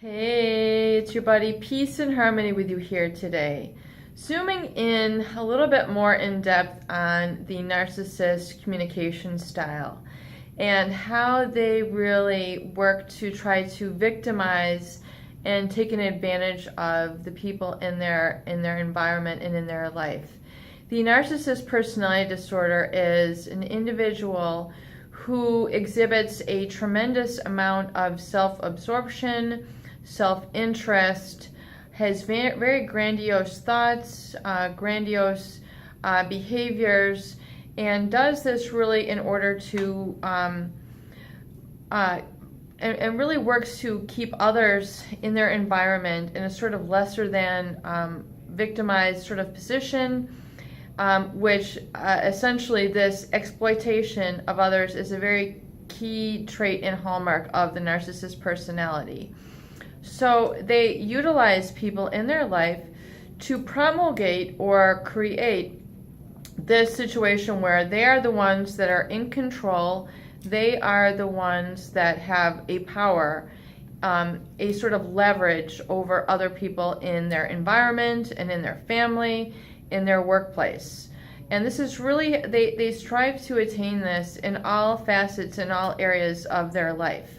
Hey, it's your buddy Peace and Harmony with you here today. Zooming in a little bit more in depth on the narcissist communication style and how they really work to try to victimize and take an advantage of the people in their environment and in their life. The narcissist personality disorder is an individual who exhibits a tremendous amount of self-absorption, self-interest, has very grandiose thoughts, grandiose behaviors, and does this really in order to and really works to keep others in their environment in a sort of lesser than victimized sort of position, which essentially this exploitation of others is a very key trait and hallmark of the narcissist personality. So they utilize people in their life to promulgate or create this situation where they are the ones that are in control. They are the ones that have a power, a sort of leverage over other people in their environment and in their family, in their workplace. And this is really, they strive to attain this in all facets, in all areas of their life.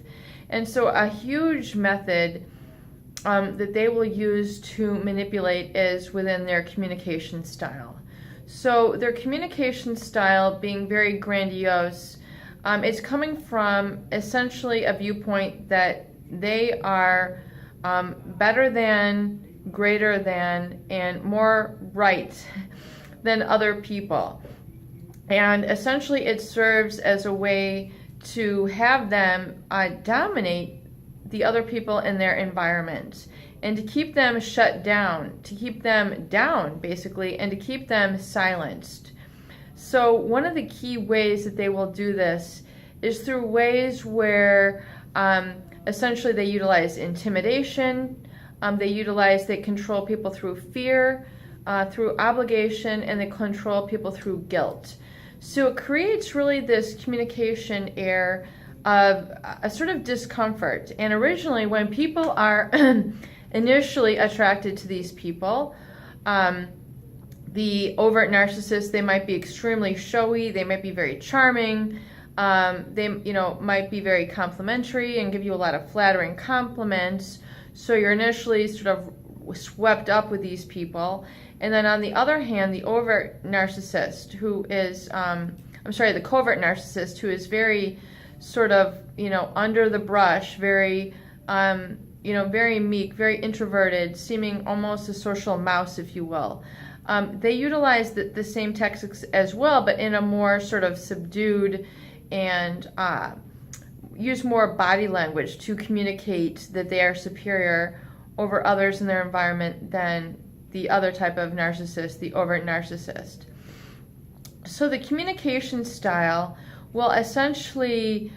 And so a huge method that they will use to manipulate is within their communication style. So their communication style being very grandiose is coming from essentially a viewpoint that they are better than, greater than, and more right than other people. And essentially it serves as a way to have them dominate the other people in their environment and to keep them shut down, to keep them down basically, and to keep them silenced. So one of the key ways that they will do this is through ways where essentially they utilize intimidation, they control people through fear, through obligation, and they control people through guilt. So it creates really this communication air of a sort of discomfort. And originally when people are initially attracted to these people, the overt narcissists, they might be extremely showy, they might be very charming, they might be very complimentary and give you a lot of flattering compliments. So you're initially sort of swept up with these people. And then on the other hand, the overt narcissist who is, the covert narcissist who is very sort of, under the brush, very, very meek, very introverted, seeming almost a social mouse, if you will. They utilize the same tactics as well, but in a more sort of subdued and use more body language to communicate that they are superior over others in their environment than the other type of narcissist, the overt narcissist. So the communication style will essentially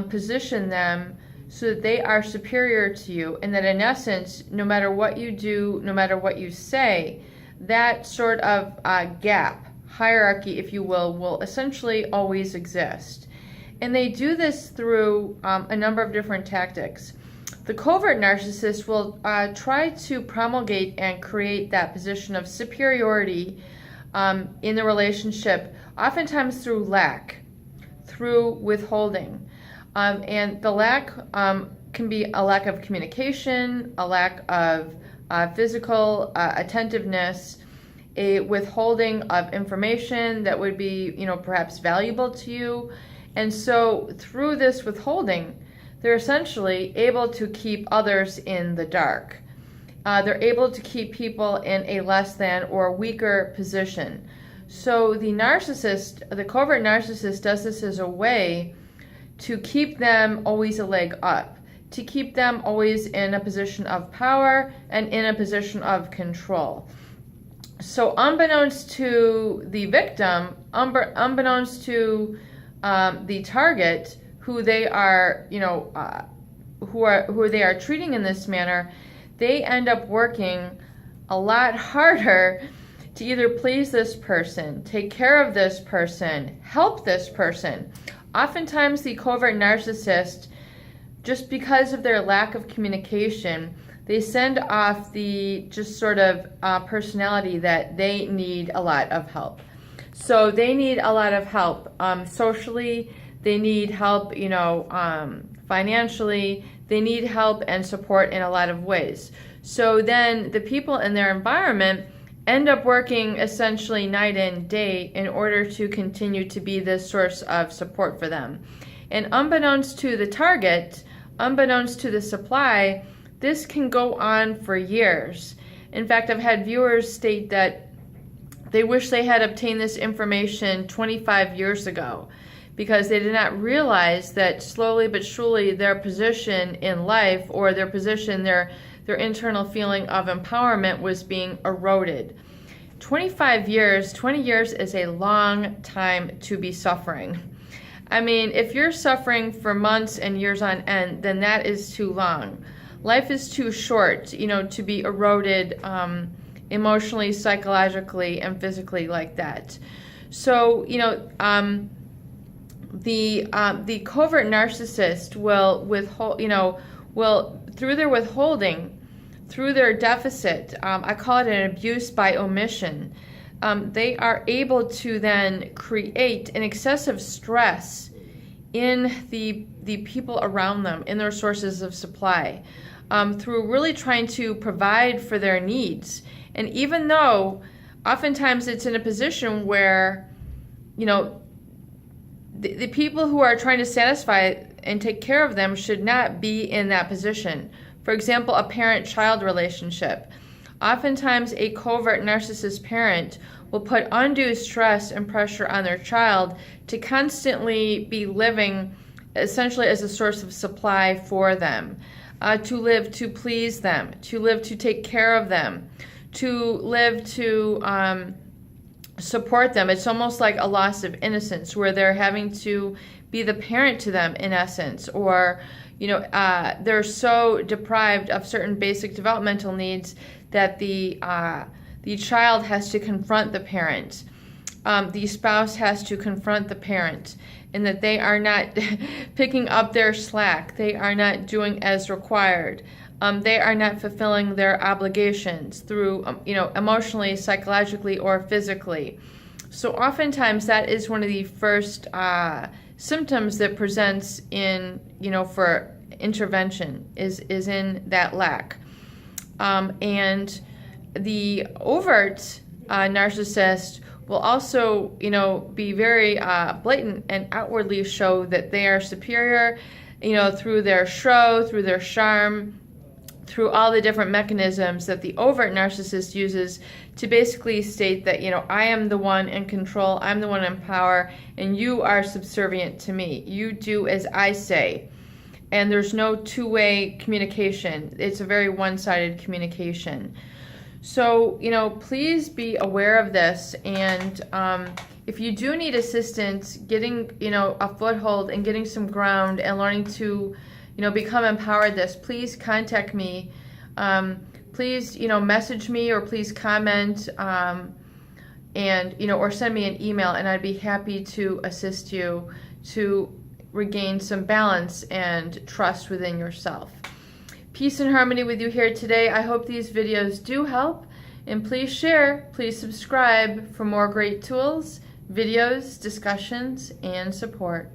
position them so that they are superior to you, and that in essence, no matter what you do, no matter what you say, that sort of gap, hierarchy, if you will essentially always exist. And they do this through a number of different tactics. The covert narcissist will try to promulgate and create that position of superiority in the relationship, oftentimes through lack, through withholding. And the lack can be a lack of communication, a lack of physical attentiveness, a withholding of information that would be, perhaps valuable to you. And so through this withholding, they're essentially able to keep others in the dark. They're able to keep people in a less than or weaker position. So the narcissist, the covert narcissist, does this as a way to keep them always a leg up, to keep them always in a position of power and in a position of control. So unbeknownst to the victim, unbeknownst to the target, who they are, who they are treating in this manner, they end up working a lot harder to either please this person, take care of this person, help this person. Oftentimes the covert narcissist just because of their lack of communication, they send off the just sort of personality that they need a lot of help. So they need a lot of help socially. They need help, financially. They need help and support in a lot of ways. So then the people in their environment end up working essentially night and day in order to continue to be this source of support for them. And unbeknownst to the target, unbeknownst to the supply, this can go on for years. In fact, I've had viewers state that they wish they had obtained this information 25 years ago because they did not realize that slowly but surely their position in life, or their position, their internal feeling of empowerment, was being eroded. 20 years is a long time to be suffering. I mean, if you're suffering for months and years on end, then that is too long. Life is too short, to be eroded emotionally, psychologically, and physically like that. So, the covert narcissist will withhold, will through their withholding, through their deficit, I call it an abuse by omission. They are able to then create an excessive stress in the people around them, in their sources of supply, through really trying to provide for their needs. And even though oftentimes it's in a position where, the people who are trying to satisfy and take care of them should not be in that position. For example, a parent-child relationship. Oftentimes, a covert narcissist parent will put undue stress and pressure on their child to constantly be living essentially as a source of supply for them, to live to please them, to live to take care of them, to live to support them. It's almost like a loss of innocence where they're having to be the parent to them in essence, or they're so deprived of certain basic developmental needs that the child has to confront the parent. The spouse has to confront the parent, and that they are not picking up their slack. They are not doing as required. They are not fulfilling their obligations through, emotionally, psychologically, or physically. So oftentimes that is one of the first symptoms that presents in, for intervention is in that lack. And the overt narcissist will also, be very blatant and outwardly show that they are superior, through their show, through their charm, through all the different mechanisms that the overt narcissist uses to basically state that, I am the one in control, I'm the one in power, and you are subservient to me. You do as I say. And there's no two-way communication. It's a very one-sided communication. So, please be aware of this. And if you do need assistance getting, a foothold and getting some ground and learning to, become empowered please contact me. Please, message me, or please comment and, or send me an email, and I'd be happy to assist you to regain some balance and trust within yourself. Peace and harmony with you here today. I hope these videos do help, and please share, please subscribe for more great tools, videos, discussions, and support.